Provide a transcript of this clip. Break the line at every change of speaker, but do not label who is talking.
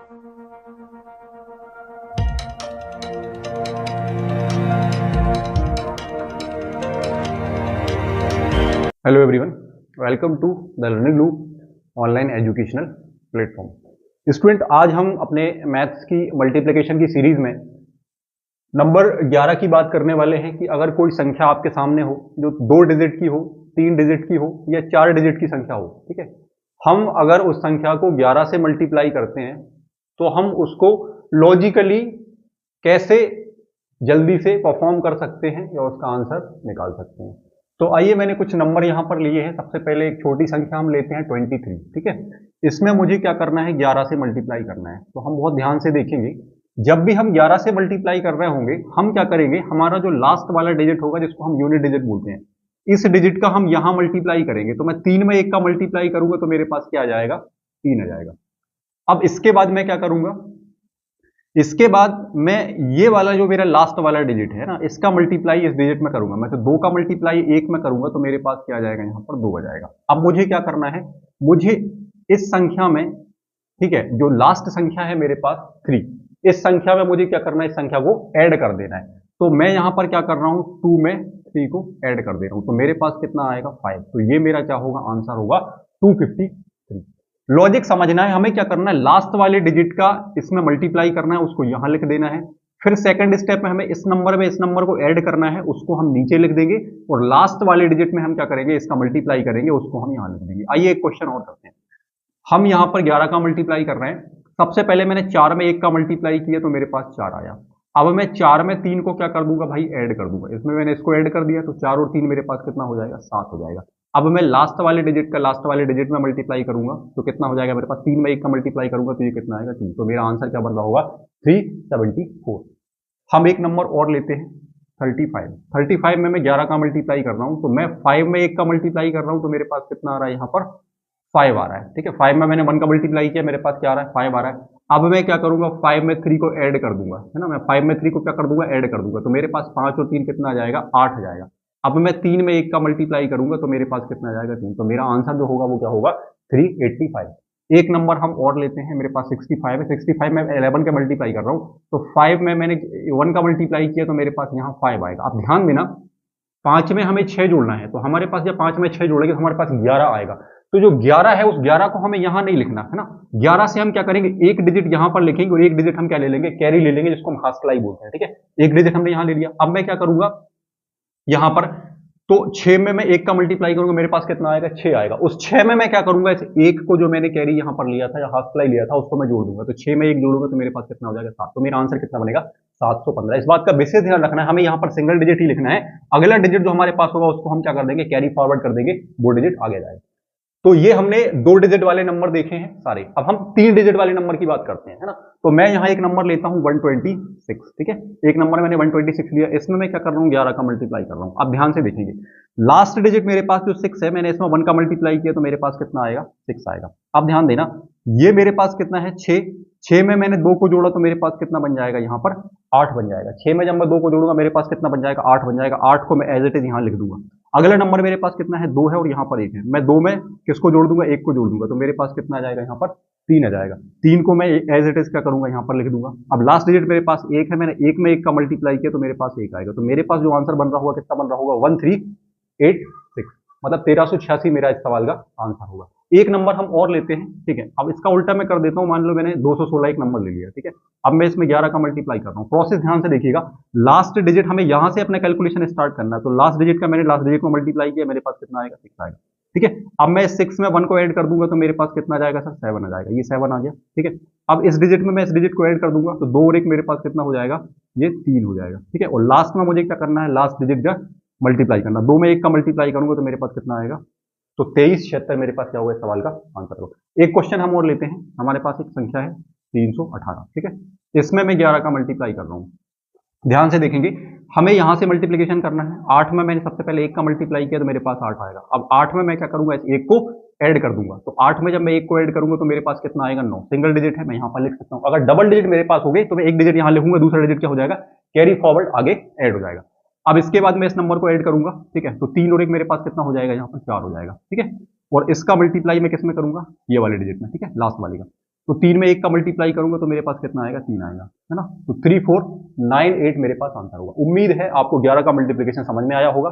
Hello everyone, welcome to the learning loop online educational platform. Student, आज हम अपने maths की मल्टीप्लिकेशन की सीरीज में नंबर 11 की बात करने वाले हैं कि अगर कोई संख्या आपके सामने हो जो 2 डिजिट की हो, 3 डिजिट की हो या 4 डिजिट की संख्या हो, ठीक है, हम अगर उस संख्या को 11 से मल्टीप्लाई करते हैं तो हम उसको लॉजिकली कैसे जल्दी से परफॉर्म कर सकते हैं या उसका आंसर निकाल सकते हैं। तो आइए, मैंने कुछ नंबर यहां पर लिए हैं। सबसे पहले एक छोटी संख्या हम लेते हैं 23, ठीक है। इसमें मुझे क्या करना है, 11 से मल्टीप्लाई करना है। तो हम बहुत ध्यान से देखेंगे, जब भी हम 11 से मल्टीप्लाई कर रहे होंगे हम क्या करेंगे, हमारा जो लास्ट वाला डिजिट होगा जिसको हम यूनिट डिजिट बोलते हैं, इस डिजिट का हम यहां मल्टीप्लाई करेंगे। तो मैं 3 में 1 का मल्टीप्लाई करूंगा तो मेरे पास क्या आ जाएगा, 3 आ जाएगा। अब इसके बाद मैं क्या करूंगा, इसके बाद मैं ये वाला जो मेरा लास्ट वाला डिजिट है ना, इसका मल्टीप्लाई इस डिजिट में करूंगा। मैं तो 2 का मल्टीप्लाई 1 में करूंगा तो मेरे पास क्या आ जाएगा, यहां पर 2 आ जाएगा। अब मुझे क्या करना है, मुझे इस संख्या में, ठीक है, जो लास्ट संख्या है मेरे पास 3, इस संख्या में मुझे क्या करना है, इस संख्या को ऐड कर देना है। तो मैं यहां पर क्या कर रहा हूं, 2 में 3 को ऐड कर दे रहा हूं। तो मेरे पास कितना आएगा, 5। तो ये मेरा क्या होगा, आंसर होगा 253। लॉजिक समझना है, हमें क्या करना है, लास्ट वाले डिजिट का इसमें मल्टीप्लाई करना है, उसको यहां लिख देना है। फिर सेकंड स्टेप में हमें इस नंबर में इस नंबर को ऐड करना है, उसको हम नीचे लिख देंगे। और लास्ट वाले डिजिट में हम क्या करेंगे, इसका मल्टीप्लाई करेंगे, उसको हम यहां लिख देंगे। आइए एक क्वेश्चन और करते हैं। हम यहां पर 11 का मल्टीप्लाई कर रहे हैं। सबसे पहले मैंने 4 में 1 का मल्टीप्लाई किया तो मेरे पास 4 आया। अब मैं 4 में 3 को क्या कर दूंगा भाई, ऐड कर दूंगा। इसमें मैंने इसको ऐड कर दिया तो 4 और 3 मेरे पास कितना हो जाएगा, 7 हो जाएगा। अब मैं लास्ट वाले डिजिट का लास्ट वाले डिजिट में मल्टीप्लाई करूंगा तो कितना हो जाएगा मेरे पास, 3 में 1 का मल्टीप्लाई करूंगा तो ये कितना आएगा, 2। तो मेरा आंसर क्या बन रहा होगा, 374। हम एक नंबर और लेते हैं, 35। 35 में मैं 11 का मल्टीप्लाई कर रहा हूं तो मैं 5 में 1 का मल्टीप्लाई कर रहा हूं तो मेरे पास कितना आ रहा है, यहां पर 5 आ रहा है, ठीक है। 5 में मैंने 1 का मल्टीप्लाई किया, मेरे पास क्या आ रहा है, 5 आ रहा है। अब मैं क्या करूंगा, 5 में 3 को ऐड कर दूंगा, है ना। मैं 5 में 3 को क्या कर दूंगा, ऐड कर दूंगा। तो मेरे पास 5 और 3 कितना आ जाएगा, 8 आ जाएगा। अब मैं 3 में 1 का मल्टीप्लाई करूंगा तो मेरे पास कितना आ जाएगा, 3। तो मेरा आंसर जो होगा वो क्या होगा, 385। एक नंबर हम और लेते हैं, मेरे पास 65 है। 65 में 11 का मल्टीप्लाई कर रहा हूं तो 5 में मैंने 1 का मल्टीप्लाई किया तो मेरे पास यहाँ 5 आएगा। अब ध्यान देना, 5 में हमें 6 जोड़ना है, तो हमारे पास जब 5 में 6 जोड़ेंगे तो हमारे पास 11 आएगा। तो जो 11 है उस 11 को हमें यहां नहीं लिखना है ना। 11 से हम क्या करेंगे, एक डिजिट यहां पर लिखेंगे और एक डिजिट हम क्या ले लेंगे, कैरी ले लेंगे, जिसको हम हास्टलाई बोलते हैं, ठीक है। एक डिजिट हमने यहां ले लिया। अब मैं क्या करूंगा यहां पर, तो 6 में मैं 1 का मल्टीप्लाई करूंगा, मेरे पास कितना आएगा, 6 आएगा। उस 6 में मैं क्या करूंगा, इस 1 को जो मैंने कैरी यहां पर लिया था या हास्टलाई लिया था उसको मैं जोड़ दूंगा। तो 6 में 1 जोड़ूंगा तो मेरे पास कितना हो जाएगा, 7। तो मेरा आंसर कितना बनेगा, 715। इस बात का विशेष ध्यान रखना है, हमें यहां पर सिंगल डिजिट ही लिखना है। अगला डिजिट जो हमारे पास होगा उसको हम क्या कर देंगे, कैरी फॉरवर्ड कर देंगे, वो डिजिट आगे जाएगा। तो ये हमने 2 डिजिट वाले नंबर देखे हैं सारे। अब हम 3 डिजिट वाले नंबर की बात करते हैं, है ना। तो मैं यहां एक नंबर लेता हूं 126, ठीक है। एक नंबर मैंने 126 लिया, इसमें मैं क्या कर रहा हूं, 11 का मल्टीप्लाई कर रहा हूं। अब ध्यान से देखेंगे, लास्ट डिजिट मेरे पास जो 6 है, मैंने इसमें 1 का मल्टीप्लाई किया तो मेरे पास कितना आएगा, 6 आएगा। अब ध्यान देना, ये मेरे पास कितना है, 6। 6 में मैंने 2 को जोड़ा तो मेरे पास कितना बन जाएगा, यहां पर 8 बन जाएगा। 6 में जब मैं 2 को जोड़ूंगा मेरे पास कितना बन जाएगा, 8 बन जाएगा। 8 को मैं एज इट इज यहां लिख दूंगा। अगला नंबर मेरे पास कितना है, 2 है और यहां पर 1 है। मैं 2 में किसको जोड़ दूंगा, 1 को जोड़ दूंगा तो मेरे पास कितना आ जाएगा, यहां पर 3 आ जाएगा। 3 को मैं एज इट इज क्या करूंगा, यहां पर लिख दूंगा। अब लास्ट डिजिट मेरे पास 1 है, मैंने 1 में 1 का मल्टीप्लाई किया तो मेरे पास 1 आएगा। तो मेरे पास जो आंसर बन रहा होगा, कितना बन रहा होगा, 1386, मतलब 1386 मेरा इस सवाल का आंसर होगा। एक नंबर हम और लेते हैं, ठीक है। अब इसका उल्टा मैं कर देता हूं, मान लो मैंने 216 एक नंबर ले लिया, ठीक है। अब मैं इसमें 11 का मल्टीप्लाई कर रहा हूं। प्रोसेस ध्यान से देखिएगा, लास्ट डिजिट हमें यहां से अपना कैलकुलेशन स्टार्ट करना है। तो लास्ट डिजिट का मैंने लास्ट डिजिट को मल्टीप्लाई किया, मेरे पास कितना आएगा, 6 आएगा, ठीक है। अब मैं 6 में 1 को ऐड कर दूंगा तो मेरे पास कितना आ जाएगा सर, 7 आ जाएगा। ये 7 आ गया, ठीक है। अब इस डिजिट में मैं इस डिजिट को ऐड कर दूंगा तो 2 और 1 मेरे पास कितना हो जाएगा, ये 3 हो जाएगा, ठीक है। और लास्ट में मुझे क्या करना है, लास्ट डिजिट का मल्टीप्लाई करना। 2 में 1 का मल्टीप्लाई करूंगा तो मेरे पास कितना आएगा, तो 2376 मेरे पास क्या होगा, इस सवाल का आंसर होगा। एक क्वेश्चन हम और लेते हैं, हमारे पास एक संख्या है 318, ठीक है। इसमें मैं 11 का मल्टीप्लाई कर रहा हूं। ध्यान से देखेंगे, हमें यहां से मल्टीप्लिकेशन करना है। 8 में मैंने सबसे पहले 1 का मल्टीप्लाई किया तो मेरे पास 8 आएगा। अब 8 में मैं क्या करूंगा, इस 1 को ऐड कर दूंगा। तो 8 में जब मैं 1 को ऐड करूंगा तो मेरे पास कितना आएगा, 9। सिंगल डिजिट है, मैं यहां पर लिख सकता हूं। अगर डबल डिजिट मेरे पास हो गए तो मैं एक डिजिट यहां लिखूंगा, दूसरा डिजिट क्या हो जाएगा, कैरी फॉरवर्ड आगे ऐड हो जाएगा। अब इसके बाद मैं इस नंबर को ऐड करूंगा, ठीक है। तो 3 और 1 मेरे पास कितना हो जाएगा, यहाँ पर 4 हो जाएगा, ठीक है। और इसका मल्टीप्लाई मैं किस में करूंगा, ये वाले डिजिट में, ठीक है, लास्ट वाली का। तो 3 में 1 का मल्टीप्लाई करूंगा तो मेरे पास कितना आएगा, 3 आएगा, है ना। तो 3498 मेरे पास आंसर होगा। उम्मीद है आपको 11 का मल्टीप्लिकेशन समझ में आया होगा।